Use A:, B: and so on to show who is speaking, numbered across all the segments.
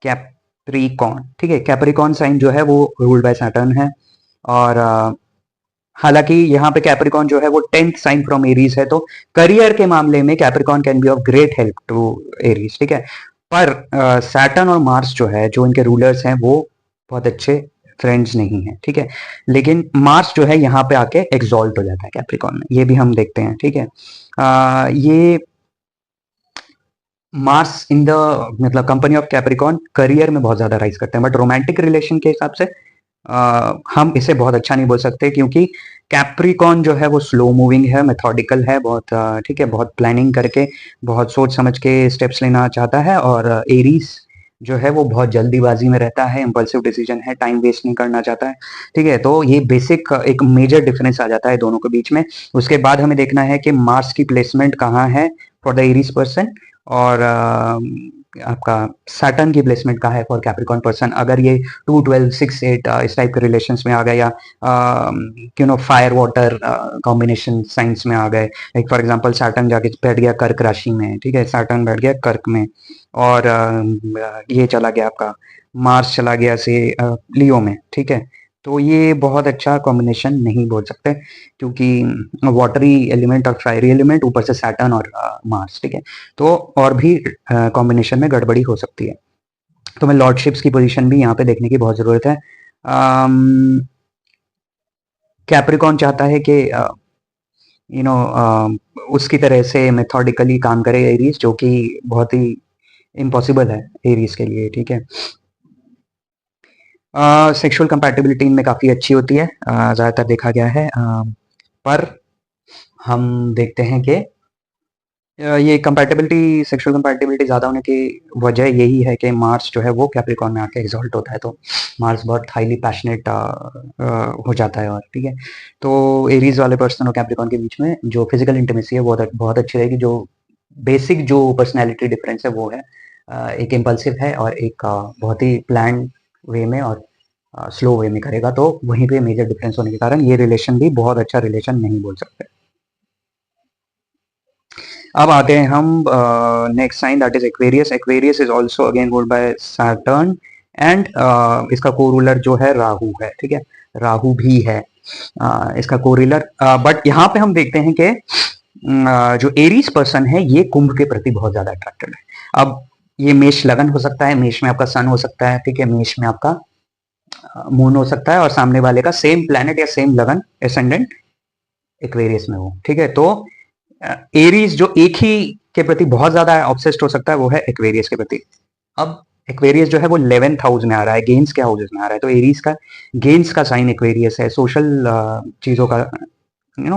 A: Capricorn, ठीक है। Capricorn sign जो है वो रूल्ड बाय सैटर्न है, और हालांकि यहाँ पे कैप्रिकॉन जो है वो 10th साइन फ्रॉम एरीज है, तो करियर के मामले में Capricorn can be of great help to Aries, ठीक है। पर सैटर्न और मार्स जो है, जो इनके रूलर्स हैं, वो बहुत अच्छे फ्रेंड्स नहीं है, ठीक है। लेकिन मार्स जो है यहाँ पे आके एग्जॉल्ट हो जाता है कैप्रिकॉन में, ये भी हम देखते हैं, ठीक है। ये मार्स इन द मतलब कंपनी ऑफ कैप्रिकॉन करियर में बहुत ज्यादा राइज करते हैं, बट रोमांटिक रिलेशन के हिसाब से हम इसे बहुत अच्छा नहीं बोल सकते, क्योंकि कैप्रिकॉन जो है वो स्लो मूविंग है, मेथोडिकल है बहुत, ठीक है, बहुत प्लानिंग करके, बहुत सोच समझ के स्टेप्स लेना चाहता है। और एरीज जो है वो बहुत जल्दीबाजी में रहता है, इम्पल्सिव डिसीजन है, टाइम वेस्ट नहीं करना चाहता है, ठीक है। तो ये बेसिक एक मेजर डिफरेंस आ जाता है दोनों के बीच में। उसके बाद हमें देखना है कि मार्स की प्लेसमेंट कहाँ है फॉर द एरीज पर्सन, और आपका सैटर्न की प्लेसमेंट कहाँ है फॉर कैप्रिकॉन पर्सन। अगर ये 2 12 6 8 इस टाइप के रिलेशंस में आ गए, या you know fire water combination science में आ गए, लाइक फॉर एग्जांपल सैटर्न जाके बैठ गया कर्क राशि में, ठीक है, सैटर्न बैठ गया कर्क में, और ये चला गया आपका मार्स चला गया से लियो में, ठीक है। तो ये बहुत अच्छा कॉम्बिनेशन नहीं बोल सकते, क्योंकि वाटरी एलिमेंट और फायरी एलिमेंट, ऊपर से सैटर्न और मार्स, ठीक है। तो और भी कॉम्बिनेशन में गड़बड़ी हो सकती है। तो मैं लॉर्डशिप्स की पोजीशन भी यहाँ पे देखने की बहुत जरूरत है। कैप्रिकॉन चाहता है कि यू नो उसकी तरह से मेथोडिकली काम करे एरीज, जो कि बहुत ही इम्पॉसिबल है एरीज के लिए, ठीक है। सेक्सुअल कंपैटिबिलिटी इनमें काफ़ी अच्छी होती है, ज़्यादातर देखा गया है, पर हम देखते हैं कि ये कंपैटिबिलिटी, सेक्सुअल कंपैटिबिलिटी ज़्यादा होने की वजह यही है कि मार्स जो है वो कैप्रिकॉन में आके एग्जॉल्ट होता है, तो मार्स बहुत हाईली पैशनेट हो जाता है, और ठीक है। तो एरीज वाले पर्सन और कैप्रिकॉन के बीच में जो फिजिकल इंटीमेसी है वो बहुत अच्छी रहेगी। जो बेसिक जो पर्सनैलिटी डिफरेंस है वो है, एक इम्पल्सिव है और एक बहुत ही प्लान वे में और स्लो वे में करेगा, तो वहीं पे मेजर डिफरेंस होने के कारण ये रिलेशन भी बहुत अच्छा रिलेशन नहीं बोल सकते। अब आते हैं हम next sign, that is Aquarius. Aquarius is also again ruled by Saturn, and इसका को रूलर जो है राहु है, ठीक है, राहु भी है इसका को रूलर। बट यहाँ पे हम देखते हैं कि जो एरीज पर्सन है ये कुंभ के प्रति बहुत ज्यादा अट्रैक्टेड है। अब ये मेष लगन हो सकता है, मेष में आपका सन हो सकता है, ठीक है, मेष में आपका मून हो सकता है, और सामने वाले का सेम प्लैनेट या सेम लगन एसेंडेंट एक्वेरियस में हो, ठीक है। तो एरीज जो एक ही के प्रति बहुत ज्यादा ऑब्सेस्ड हो सकता है वो है एक्वेरियस के प्रति। अब एक्वेरियस जो है वो 11th हाउस में आ रहा है, गेन्स के हाउसेस में आ रहा है, तो एरीज का गेन्स का साइन एक्वेरियस है, सोशल चीजों का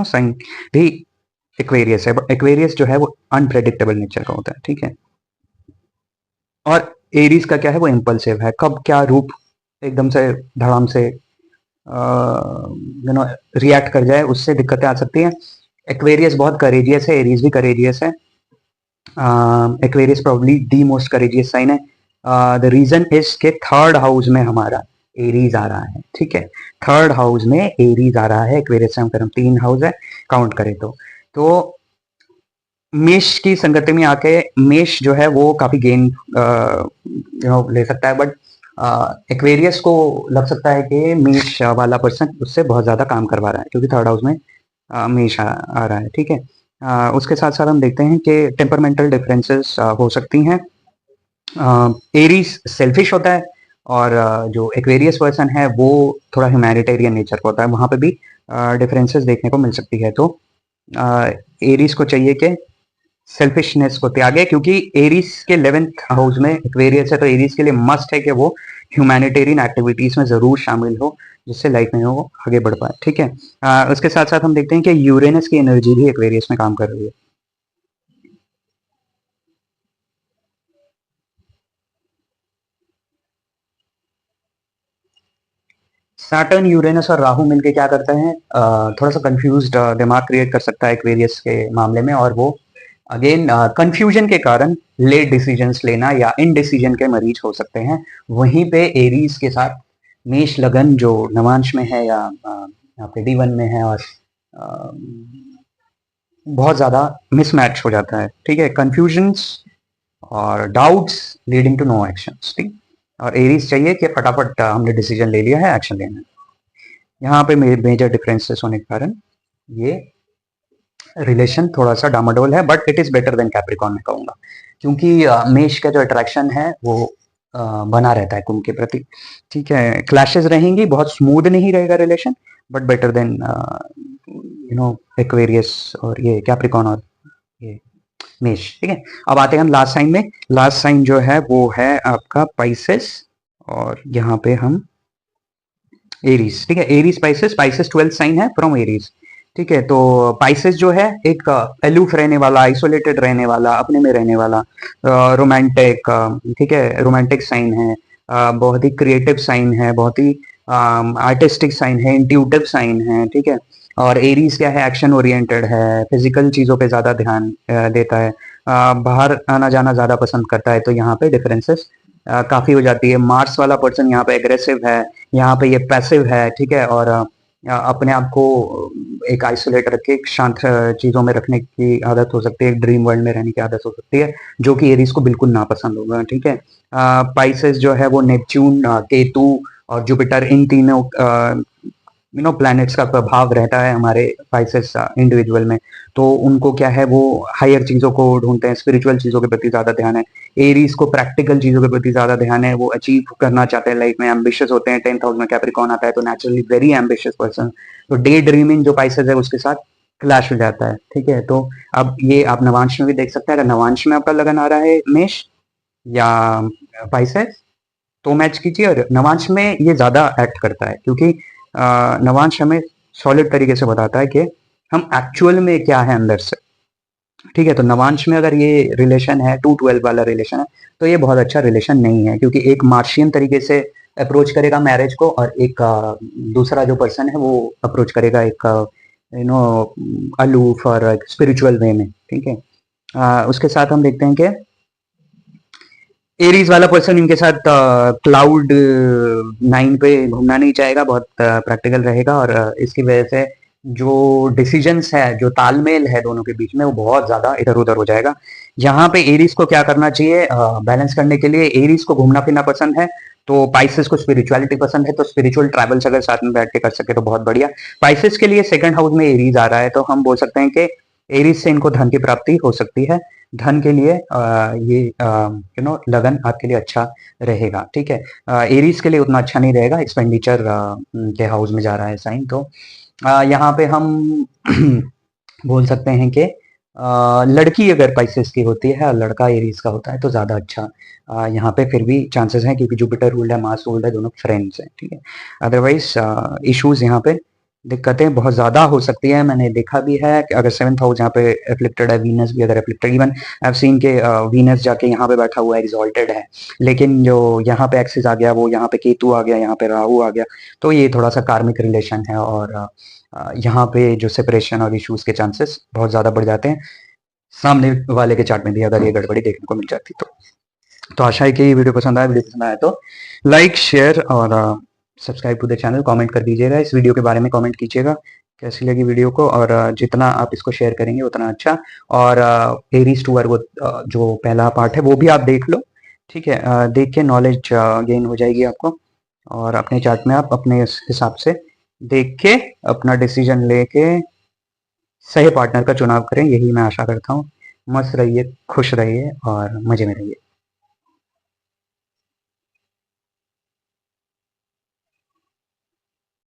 A: साइन भी एक्वेरियस है। एक्वेरियस जो है वो अनप्रेडिक्टेबल नेचर का होता है, ठीक है। और एरीज का क्या है, वो इम्पल्सिव है, कब क्या रूप एकदम से धड़ाम से रिएक्ट कर जाए, उससे दिक्कतें आ सकती हैं। एक्वेरियस बहुत करेजियस है, एरीज भी करेजियस है। Aquarius probably the most courageous sign है। द रीजन इज के थर्ड हाउस में हमारा एरीज आ रहा है, ठीक है, थर्ड हाउस में एरीज आ रहा है। एक्वेरियस से हम करें 3 हाउस है काउंट करें तो मेष की संगति में आके मेष जो है वो काफी गेन ले सकता है, बट एक्वेरियस को लग सकता है कि मेष वाला पर्सन उससे बहुत ज्यादा काम करवा रहा है, क्योंकि थर्ड हाउस में मेष आ रहा है, ठीक है। उसके साथ साथ हम देखते हैं कि टेम्परमेंटल डिफरेंसेस हो सकती हैं। एरीज सेल्फिश होता है, और जो एक्वेरियस पर्सन है वो थोड़ा ह्यूमैनिटेरियन नेचर का होता है, वहां पे भी डिफरेंसेस देखने को मिल सकती है। तो एरीज को चाहिए कि सेल्फिशनेस को त्यागे, क्योंकि एरीज के 11th हाउस में एक्वेरियस है, तो एरीज के लिए मस्ट है कि वो ह्यूमैनिटेरियन एक्टिविटीज में जरूर शामिल हो, जिससे लाइफ में वो आगे बढ़ पाए, ठीक है। उसके साथ साथ हम देखते हैं कि यूरेनस की एनर्जी भी एक्वेरियस में काम कर रही है। सैटर्न, यूरेनस और राहु मिलके क्या करते हैं, थोड़ा सा कंफ्यूज्ड दिमाग क्रिएट कर सकता है एक्वेरियस के मामले में, और वो अगेन कंफ्यूजन के कारण लेट डिसीजंस लेना या इनडिसीजन के मरीज हो सकते हैं। वहीं पे एरीज के साथ मेष लगन जो नवांश में है या आपके D1 में है, और बहुत ज्यादा मिसमैच हो जाता है, ठीक है, कंफ्यूजन्स और doubts leading to no actions, ठीक। और एरीज चाहिए कि फटाफट हमने डिसीजन ले लिया है, एक्शन लेना है। यहाँ पे मेजर डिफरेंसेस होने के कारण ये रिलेशन थोड़ा सा डामाडोल है, but it is better than Capricorn मैं कहूंगा, क्योंकि मेष का जो अट्रैक्शन है वो बना रहता है कुंभ के प्रति। ठीक है, क्लैशेस रहेंगी, बहुत स्मूथ नहीं रहेगा relation, but better than Aquarius और ये कैप्रिकॉर्न और ये मेष। ठीक है, अब आते हैं हम लास्ट साइन में। लास्ट साइन जो है वो है आपका पाइसेस, और यहाँ पे हम एरीज। ठीक है, Aries Pisces, Pisces 12th sign है फ्रॉम एरीज। ठीक है, तो पाइसेस जो है एक एलूफ रहने वाला, आइसोलेटेड रहने वाला, अपने में रहने वाला, रोमांटिक, ठीक है, रोमांटिक साइन है, बहुत ही क्रिएटिव साइन है, बहुत ही आर्टिस्टिक साइन है, इंट्यूटिव साइन है। ठीक है, और एरीज क्या है, एक्शन ओरिएंटेड है, फिजिकल चीजों पे ज्यादा ध्यान देता है, बाहर आना जाना ज्यादा पसंद करता है। तो यहाँ पे डिफरेंसेस काफी हो जाती है। मार्स वाला पर्सन यहाँ पे एग्रेसिव है, यहाँ पे ये पैसिव है। ठीक है, और अपने आप को एक आइसोलेट रख के शांत चीजों में रखने की आदत हो सकती है, ड्रीम वर्ल्ड में रहने की आदत हो सकती है, जो कि एरीज को बिल्कुल नापसंद होगा। ठीक है, पाइसेस जो है वो नेपच्यून, केतु और जुपिटर, इन तीनों प्लैनेट्स का प्रभाव रहता है हमारे पाइसेस इंडिविजुअल में। तो उनको क्या है, वो हायर चीजों को ढूंढते हैं, स्पिरिचुअल चीजों के प्रति ज्यादा ध्यान है। एरीज को प्रैक्टिकल चीजों के प्रति ज्यादा ध्यान है, वो अचीव करना चाहते हैं लाइफ में, एम्बिशियस होते हैं। 10th हाउस में कैप्रिकॉर्न आता है तो नेचुरली वेरी एम्बिशियस पर्सन। तो डे ड्रीमिंग जो पाइसेस है उसके साथ क्लैश हो जाता है। ठीक है, तो अब ये आप नवांश में भी देख सकते हैं। अगर नवांश में आपका लगन आ रहा है मेष या पाइसेस, तो मैच कीजिए। और नवांश में ये ज्यादा एक्ट करता है, क्योंकि नवांश हमें सॉलिड तरीके से बताता है कि हम एक्चुअल में क्या है अंदर से। ठीक है, तो नवांश में अगर ये रिलेशन है 2-12 वाला रिलेशन है, तो ये बहुत अच्छा रिलेशन नहीं है, क्योंकि एक मार्शियन तरीके से अप्रोच करेगा मैरिज को, और एक दूसरा जो पर्सन है वो अप्रोच करेगा एक अलूफ और स्पिरिचुअल वे में। ठीक है, उसके साथ हम देखते हैं कि एरीज वाला पर्सन इनके साथ क्लाउड 9 पे घूमना नहीं चाहेगा, बहुत प्रैक्टिकल रहेगा, और इसकी वजह से जो डिसीजंस है, जो तालमेल है दोनों के बीच में, वो बहुत ज्यादा इधर उधर हो जाएगा। यहाँ पे एरीज को क्या करना चाहिए बैलेंस करने के लिए? एरीज को घूमना फिरना पसंद है, तो पाइसेस को स्पिरिचुअलिटी पसंद है, तो स्पिरिचुअल ट्रैवल्स अगर साथ में बैठ के कर सके तो बहुत बढ़िया। पाइसेस के लिए सेकंड हाउस में एरीज आ रहा है, तो हम बोल सकते हैं कि एरीज से इनको धन की प्राप्ति हो सकती है। धन के लिए ये लगन आपके लिए अच्छा रहेगा। ठीक है, एरीज के लिए उतना अच्छा नहीं रहेगा, एक्सपेंडिचर के हाउस में जा रहा है साइन। तो यहाँ पे हम बोल सकते हैं कि लड़की अगर पाइसेस की होती है और लड़का एरीज का होता है तो ज्यादा अच्छा यहाँ पे फिर भी चांसेस हैं, क्योंकि जुपिटर रूल्ड है, मार्स रूल्ड है, दोनों फ्रेंड्स हैं। ठीक है, अदरवाइज इश्यूज यहाँ पे, दिक्कतें बहुत ज्यादा हो सकती है। मैंने देखा भी है कि अगर 7th हाउस यहाँ पे एफ्लिक्टेड है, वीनस भी अगर afflicted, even I have seen के वीनस जाके यहाँ पे बैठा हुआ है, एग्जॉल्टेड है, लेकिन जो यहाँ पे एक्सिस आ गया, वो यहाँ पे केतु आ गया, यहाँ पे राहु आ गया, तो ये थोड़ा सा कार्मिक रिलेशन है, और यहाँ पे जो सेपरेशन और इश्यूज के चांसेस बहुत ज्यादा बढ़ जाते हैं सामने वाले के चार्ट में भी अगर ये गड़बड़ी देखने को मिल जाती तो आशा है कि ये वीडियो पसंद आया। वीडियो पसंद आया तो लाइक, शेयर और subscribe to the channel, comment कर दीजिएगा, इस वीडियो के बारे में कमेंट कीजिएगा कैसी लगी वीडियो को, और जितना आप इसको शेयर करेंगे उतना अच्छा। और एरीज टू वर्गो जो पहला पार्ट है वो भी आप देख लो। ठीक है, देख के नॉलेज गेन हो जाएगी आपको, और अपने चार्ट में आप अपने हिसाब से देख के अपना डिसीजन लेके सही पार्टनर का चुनाव करें, यही मैं आशा करता हूँ। मस्त रहिए, खुश रहिए और मजे में रहिए।